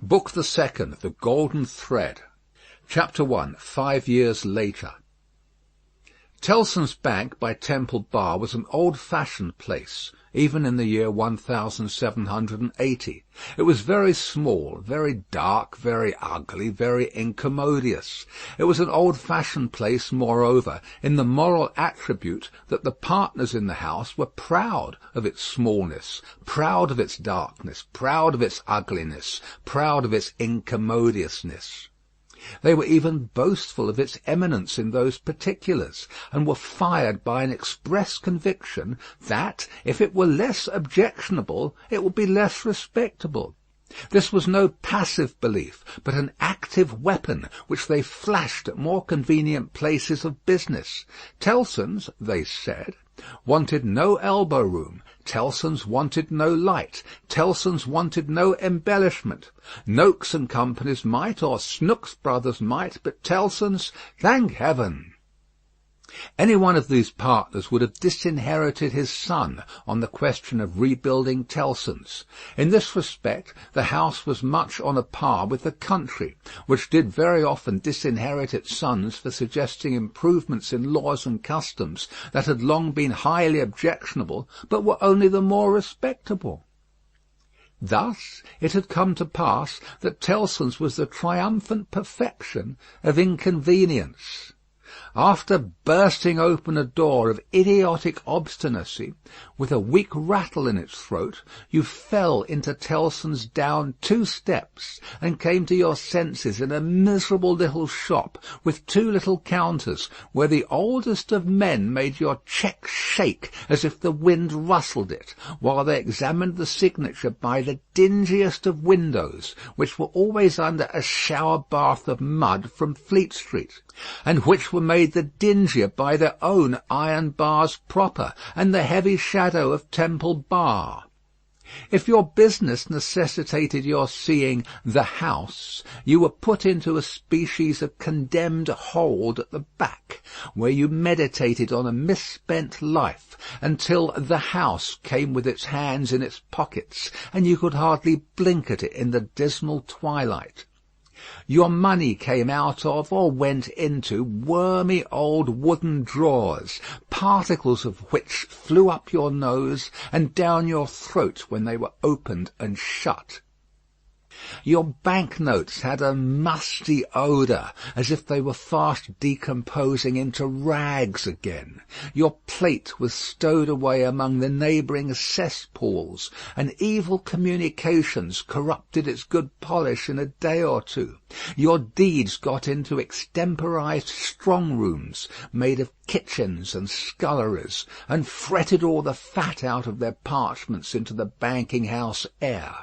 Book the Second, The Golden Thread. Chapter 1. 5 years later. Tellson's Bank by Temple Bar was an old-fashioned place, even in the year 1780. It was very small, very dark, very ugly, very incommodious. It was an old-fashioned place, moreover, in the moral attribute that the partners in the house were proud of its smallness, proud of its darkness, proud of its ugliness, proud of its incommodiousness. They were even boastful of its eminence in those particulars, and were fired by an express conviction that, if it were less objectionable, it would be less respectable. This was no passive belief, but an active weapon, which they flashed at more convenient places of business. Tellson's, they said, wanted no elbow room. Tellson's wanted no light. Tellson's wanted no embellishment. Noakes and Company's might, or Snooks Brothers might, but Tellson's, thank heaven! Any one of these partners would have disinherited his son on the question of rebuilding Tellson's. In this respect the house was much on a par with the country, which did very often disinherit its sons for suggesting improvements in laws and customs that had long been highly objectionable, but were only the more respectable. Thus it had come to pass that Tellson's was the triumphant perfection of inconvenience. After bursting open a door of idiotic obstinacy, with a weak rattle in its throat, you fell into Tellson's down 2 steps, and came to your senses in a miserable little shop, with 2 little counters, where the oldest of men made your cheque shake as if the wind rustled it, while they examined the signature by the dingiest of windows, which were always under a shower bath of mud from Fleet Street, and which were made the dingier by their own iron bars proper, and the heavy shadow of Temple Bar. If your business necessitated your seeing the house, you were put into a species of condemned hold at the back, where you meditated on a misspent life, until the house came with its hands in its pockets, and you could hardly blink at it in the dismal twilight. Your money came out of, or went into, wormy old wooden drawers, particles of which flew up your nose and down your throat when they were opened and shut. Your banknotes had a musty odour, as if they were fast decomposing into rags again. Your plate was stowed away among the neighbouring cesspools, and evil communications corrupted its good polish in a day or two. Your deeds got into extemporised strong-rooms, made of kitchens and sculleries, and fretted all the fat out of their parchments into the banking-house air.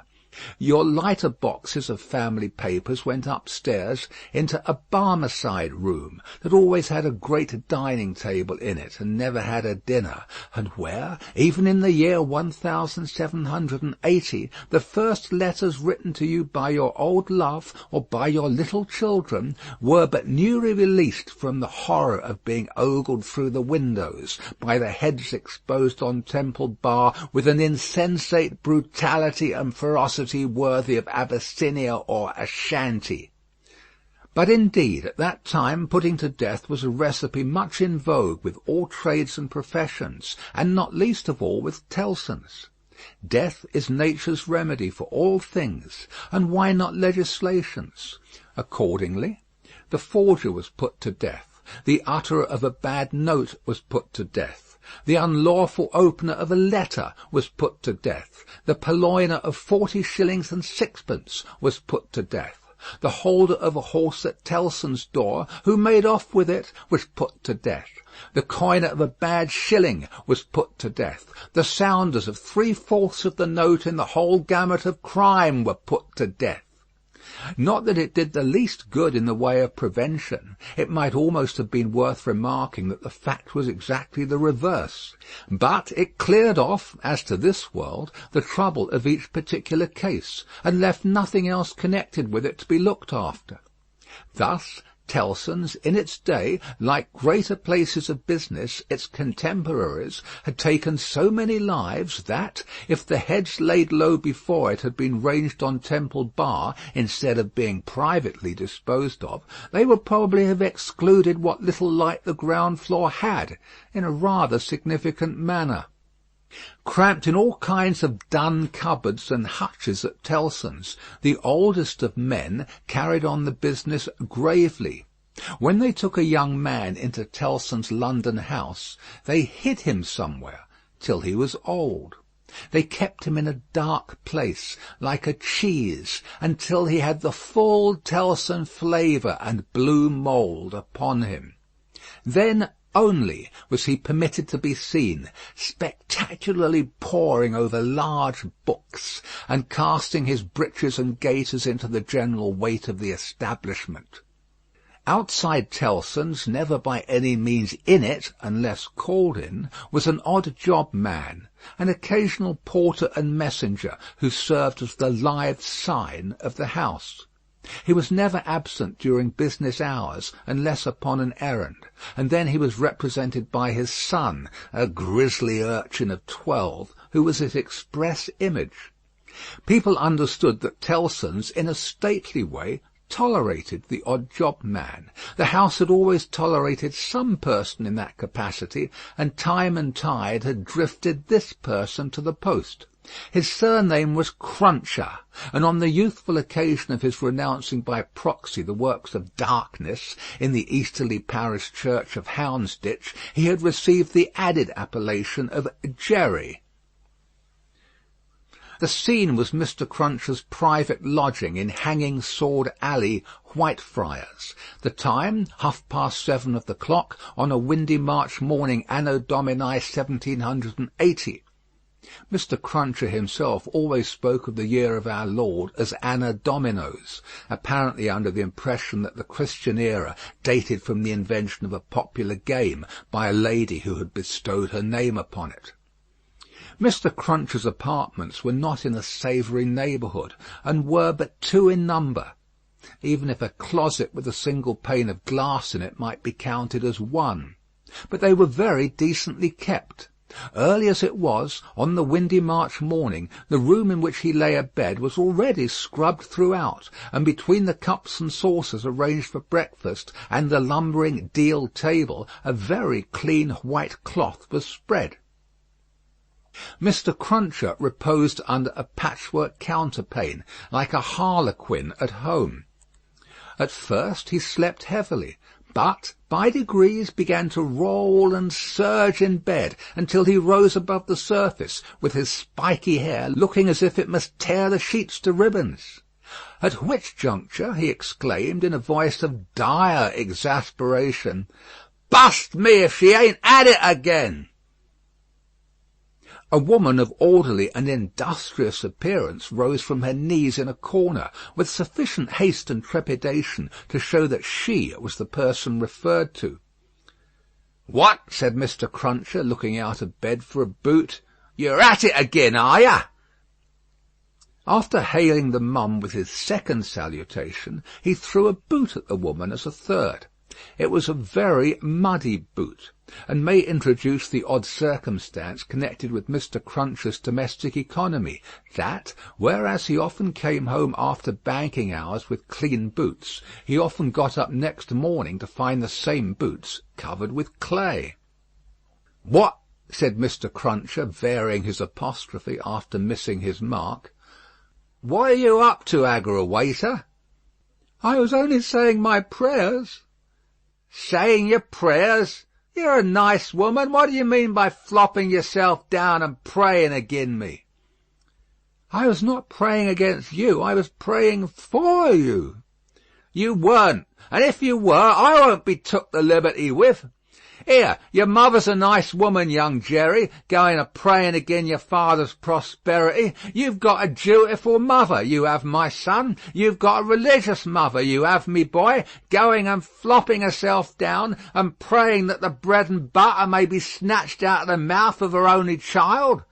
Your lighter boxes of family papers went upstairs into a Barmecide room that always had a great dining table in it and never had a dinner, and where, even in the year 1780, the first letters written to you by your old love or by your little children were but newly released from the horror of being ogled through the windows by the heads exposed on Temple Bar with an insensate brutality and ferocity worthy of Abyssinia or Ashanti. But indeed, at that time, putting to death was a recipe much in vogue with all trades and professions, and not least of all with Tellson's. Death is nature's remedy for all things, and why not legislation's? Accordingly, the forger was put to death, the utterer of a bad note was put to death, the unlawful opener of a letter was put to death, the purloiner of 40 shillings and sixpence was put to death, the holder of a horse at Tellson's door, who made off with it, was put to death, the coiner of a bad shilling was put to death, the sounders of 3/4 of the note in the whole gamut of crime were put to death. Not that it did the least good in the way of prevention. It might almost have been worth remarking that the fact was exactly the reverse. But it cleared off, as to this world, the trouble of each particular case, and left nothing else connected with it to be looked after. Thus Tellson's, in its day, like greater places of business, its contemporaries, had taken so many lives that, if the heads laid low before it had been ranged on Temple Bar instead of being privately disposed of, they would probably have excluded what little light the ground floor had, in a rather significant manner. Cramped in all kinds of dun cupboards and hutches at Tellson's, the oldest of men carried on the business gravely. When they took a young man into Tellson's London house, they hid him somewhere till he was old. They kept him in a dark place, like a cheese, until he had the full Tellson flavour and blue mould upon him. Then only was he permitted to be seen, spectacularly poring over large books, and casting his breeches and gaiters into the general weight of the establishment. Outside Tellson's, never by any means in it, unless called in, was an odd job man, an occasional porter and messenger, who served as the live sign of the house. He was never absent during business hours, unless upon an errand, and then he was represented by his son, a grisly urchin of 12, who was his express image. People understood that Tellson's, in a stately way, tolerated the odd job man. The house had always tolerated some person in that capacity, and time and tide had drifted this person to the post. His surname was Cruncher, and on the youthful occasion of his renouncing by proxy the works of darkness in the easterly parish church of Houndsditch, he had received the added appellation of Jerry. The scene was Mr. Cruncher's private lodging in Hanging Sword Alley, Whitefriars. The time, 7:30 of the clock, on a windy March morning, Anno Domini 1780. Mr. Cruncher himself always spoke of the year of our Lord as Anna Dominos, apparently under the impression that the Christian era dated from the invention of a popular game by a lady who had bestowed her name upon it. Mr. Cruncher's apartments were not in a savoury neighbourhood, and were but 2 in number, even if a closet with a single pane of glass in it might be counted as 1. But they were very decently kept. Early as it was, on the windy March morning, the room in which he lay abed was already scrubbed throughout, and between the cups and saucers arranged for breakfast and the lumbering deal table, a very clean white cloth was spread. Mr. Cruncher reposed under a patchwork counterpane, like a harlequin at home. At first he slept heavily, but by degrees began to roll and surge in bed until he rose above the surface, with his spiky hair looking as if it must tear the sheets to ribbons. At which juncture he exclaimed in a voice of dire exasperation, "Bust me if she ain't at it again!" A woman of orderly and industrious appearance rose from her knees in a corner, with sufficient haste and trepidation to show that she was the person referred to. "What?" said Mr. Cruncher, looking out of bed for a boot. "You're at it again, are you?" After hailing the mum with his second salutation, he threw a boot at the woman as a third. It was a very muddy boot, and may introduce the odd circumstance connected with Mr. Cruncher's domestic economy, that, whereas he often came home after banking hours with clean boots, he often got up next morning to find the same boots covered with clay. "What?" said Mr. Cruncher, varying his apostrophe after missing his mark. "What are you up to, aggrawator?" "I was only saying my prayers." "Saying your prayers? You're a nice woman. What do you mean by flopping yourself down and praying agin me?" "I was not praying against you. I was praying for you." "You weren't, and if you were, I won't be took the liberty with. Here, your mother's a nice woman, young Jerry, going a-praying agin your father's prosperity. You've got a dutiful mother, you have, my son. You've got a religious mother, you have, me boy, going and flopping herself down and praying that the bread and butter may be snatched out of the mouth of her only child."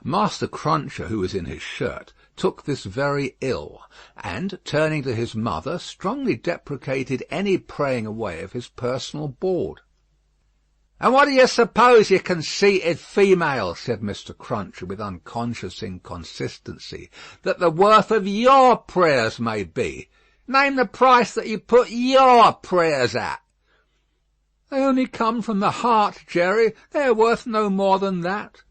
Master Cruncher, who was in his shirt, took this very ill, and, turning to his mother, strongly deprecated any praying away of his personal board. "And what do you suppose, you conceited female," said Mr. Cruncher with unconscious inconsistency, "that the worth of your prayers may be? Name the price that you put your prayers at." "They only come from the heart, Jerry. They are worth no more than that."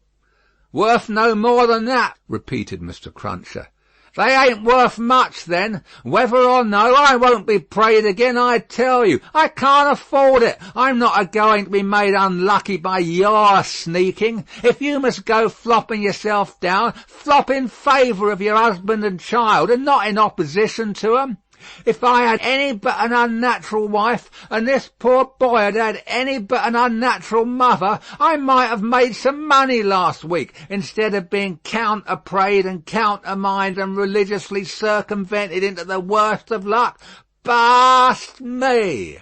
"Worth no more than that," repeated Mr. Cruncher. "They ain't worth much, then. Whether or no, I won't be prayed again, I tell you. I can't afford it. I'm not a-going to be made unlucky by your sneaking. If you must go flopping yourself down, flop in favour of your husband and child, and not in opposition to 'em. If I had any but an unnatural wife, and this poor boy had had any but an unnatural mother, I might have made some money last week, instead of being counter-prayed and countermined and religiously circumvented into the worst of luck. Blast me,"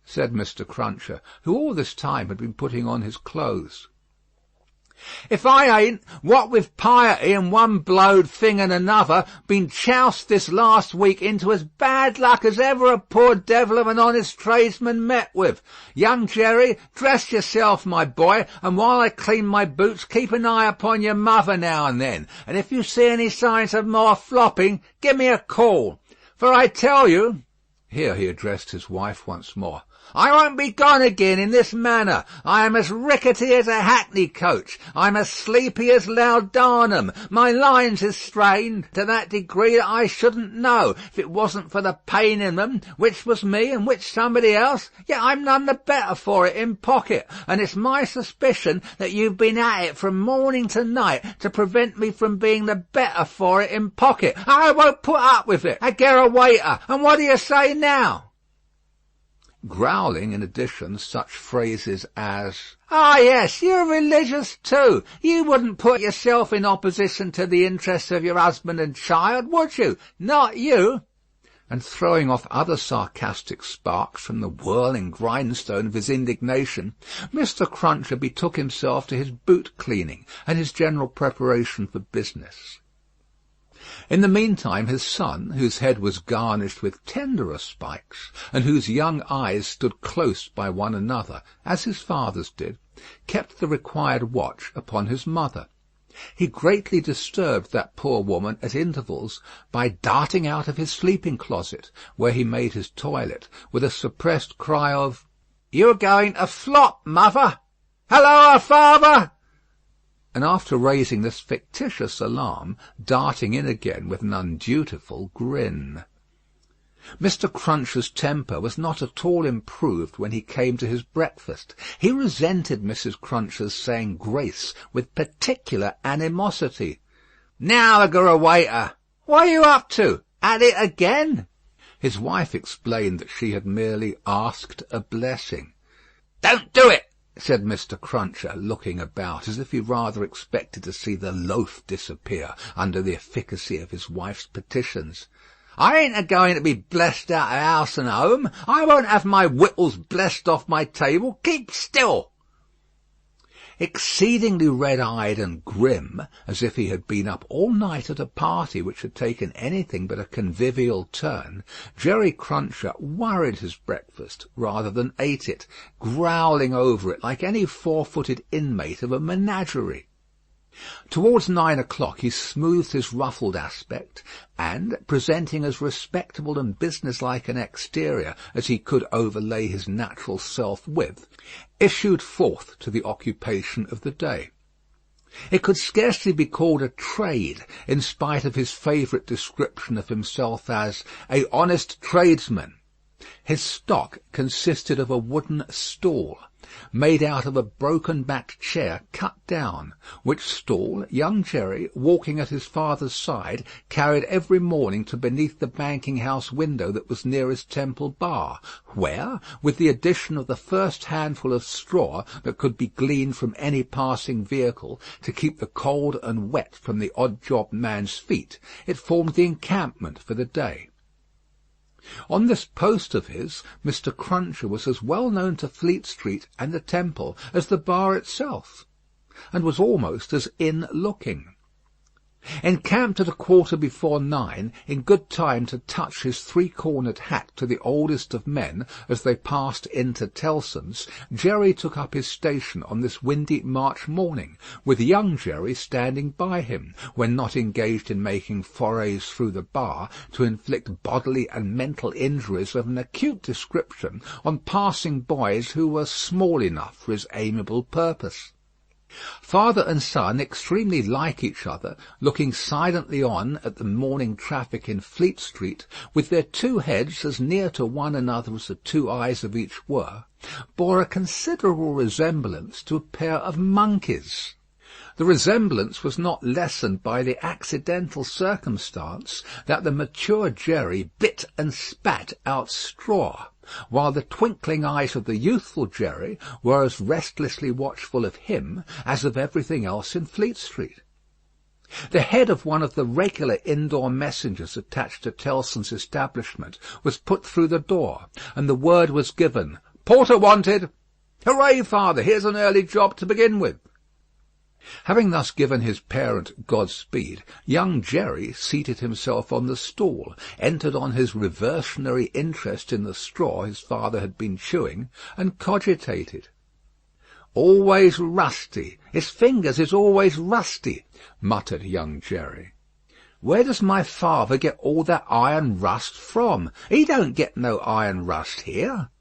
said Mr. Cruncher, who all this time had been putting on his clothes, "if I ain't, what with piety and one blowed thing and another, been choused this last week into as bad luck as ever a poor devil of an honest tradesman met with. Young Jerry, dress yourself, my boy, and while I clean my boots, keep an eye upon your mother now and then, and if you see any signs of more flopping, give me a call. For I tell you," here he addressed his wife once more, "I won't be gone again in this manner. I am as rickety as a hackney coach. I'm as sleepy as laudanum. My lines is strained to that degree that I shouldn't know, if it wasn't for the pain in them, which was me and which somebody else. Yet I'm none the better for it in pocket, and it's my suspicion that you've been at it from morning to night to prevent me from being the better for it in pocket. I won't put up with it. I get a waiter, and what do you say now?" Growling in addition such phrases as, "Ah, yes, you're religious too. You wouldn't put yourself in opposition to the interests of your husband and child, would you? Not you," and throwing off other sarcastic sparks from the whirling grindstone of his indignation, Mr. Cruncher betook himself to his boot cleaning and his general preparation for business. In the meantime his son, whose head was garnished with tenderer spikes, and whose young eyes stood close by one another, as his father's did, kept the required watch upon his mother. He greatly disturbed that poor woman at intervals by darting out of his sleeping-closet, where he made his toilet, with a suppressed cry of, "You're going to flop, mother! Halloa, father!" and after raising this fictitious alarm, darting in again with an undutiful grin. Mr. Cruncher's temper was not at all improved when he came to his breakfast. He resented Mrs. Cruncher's saying grace with particular animosity. "Now, waiter, what are you up to? At it again?" His wife explained that she had merely asked a blessing. "Don't do it," said Mr. Cruncher, looking about, as if he rather expected to see the loaf disappear under the efficacy of his wife's petitions. "I ain't a-going to be blessed out of house and home. I won't have my wittles blessed off my table. Keep still." Exceedingly red-eyed and grim, as if he had been up all night at a party which had taken anything but a convivial turn, Jerry Cruncher worried his breakfast rather than ate it, growling over it like any four-footed inmate of a menagerie. Towards 9 o'clock he smoothed his ruffled aspect, and, presenting as respectable and businesslike an exterior as he could overlay his natural self with, issued forth to the occupation of the day. It could scarcely be called a trade, in spite of his favourite description of himself as "a honest tradesman." His stock consisted of a wooden stool, made out of a broken-backed chair cut down, which stool young Jerry, walking at his father's side, carried every morning to beneath the banking-house window that was nearest Temple Bar, where, with the addition of the first handful of straw that could be gleaned from any passing vehicle, to keep the cold and wet from the odd-job man's feet, it formed the encampment for the day. On this post of his, Mr. Cruncher was as well known to Fleet Street and the Temple as the Bar itself, and was almost as in-looking. Encamped at 9:15, in good time to touch his three-cornered hat to the oldest of men as they passed into Tellson's, Jerry took up his station on this windy March morning, with young Jerry standing by him, when not engaged in making forays through the bar to inflict bodily and mental injuries of an acute description on passing boys who were small enough for his amiable purpose. Father and son, extremely like each other, looking silently on at the morning traffic in Fleet Street, with their two heads as near to one another as the two eyes of each were, bore a considerable resemblance to a pair of monkeys. The resemblance was not lessened by the accidental circumstance that the mature Jerry bit and spat out straw, while the twinkling eyes of the youthful Jerry were as restlessly watchful of him as of everything else in Fleet Street. The head of one of the regular indoor messengers attached to Tellson's establishment was put through the door, and the word was given, "Porter wanted." "Hooray, father! Here's an early job to begin with." Having thus given his parent Godspeed, young Jerry seated himself on the stool, entered on his reversionary interest in the straw his father had been chewing, and cogitated. "Always rusty. His fingers is always rusty," muttered young Jerry. "Where does my father get all that iron rust from? He don't get no iron rust here."